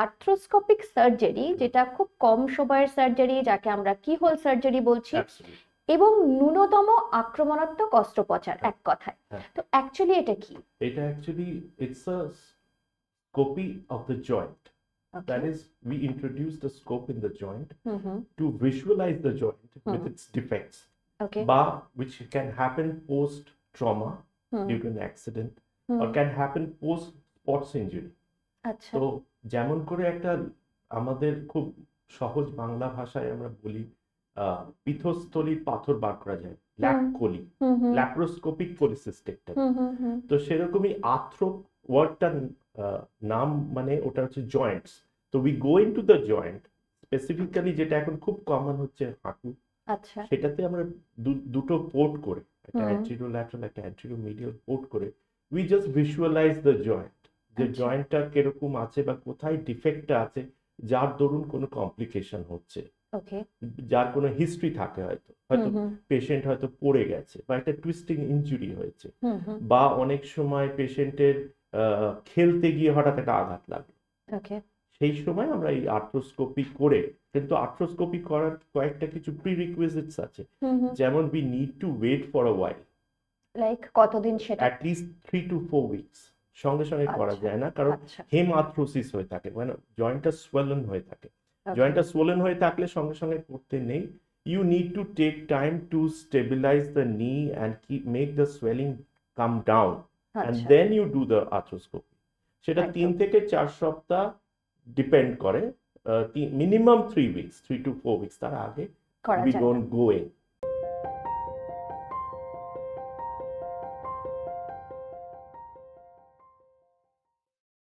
Arthroscopic surgery, যেটা খুব কম সময়ের সার্জারি, যাকে আমরা কিহোল সার্জারি বলছি, Absolutely. এবং ন্যূনতম আক্রমণাত্মক অস্ত্রোপচার, হ্যাঁ, এক কথায়। হ্যাঁ। তো অ্যাকচুয়ালি এটা কি? এটা actually it's a scopy of the joint. That okay. is, we introduced a scope in the joint hmm hmm. to visualize the joint with its defects, okay. which can happen post trauma hmm due to an accident hmm. or can happen post sports injury. আচ্ছা। তো যেমন করে একটা আমাদের খুব সহজ বাংলা ভাষায় আমরা বলি পীঠস্থলীর পাথর বার করা যায়, ল্যাপ কলি, হুম হুম ল্যাপ্রোস্কোপিক কোলিসিস্টেক্টমি। হুম হুম হুম। তো সেরকমই আর্থ্রো ওয়ার্ডটার নাম মানে ওটা হচ্ছে জয়েন্টস। তো we go into the joint, specifically যেটা এখন খুব কমন হচ্ছে হাঁটু, আচ্ছা। সেটাতে আমরা দুটো পোর্ট করে, একটা হুম। অ্যান্টেরিয়র ল্যাটারাল একটা অ্যান্টেরিয়র মিডিয়াল পোর্ট করে we just visualize the joint, যে আচ্ছা। জয়েন্টটা কিরকম আছে বা কোথায় ডিফেক্টটা আছে, যার দরুন কোনো কমপ্লিকেশন হচ্ছে, ওকে। যার কোনো হিস্ট্রি থাকে, হয়তো হয়তো হুম পেশেন্ট হয়তো পড়ে গেছে বা একটা টুইস্টিং ইনজুরি হয়েছে, হুম হুম। বা অনেক সময় পেশেন্টের খেলতে গিয়ে হঠাৎ একটা আঘাত লাগলো, ওকে। সেই সময় আমরা এই আর্থ্রোস্কোপি করে, কিন্তু আর্থ্রোস্কোপি করার কয়েকটা কিছু প্রিরিকুইজিটস আছে, হুম হুম। যেমন we need to wait for a while, like কতদিন সেটা? At least 3 to 4 weeks. সঙ্গে সঙ্গে করা আচ্ছা যায় না, কারণ আচ্ছা। হেমার্থ্রোসিস হয়ে থাকে, মানে জয়েন্টটা সোয়েলেন হয়ে থাকে। ওকে। জয়েন্টটা সোয়েলেন হয়ে থাকলে সঙ্গে সঙ্গে করতে নেই। You need to take time to stabilize the knee and make the swelling come down, and আচ্ছা। Then you do the arthroscopy. সেটা 3 একদম। থেকে 4 সপ্তাহ ডিপেন্ড করে, মিনিমাম 3 উইকস, 3 to 4 উইকস, তার আগে করা উই যায় না। Don't go in.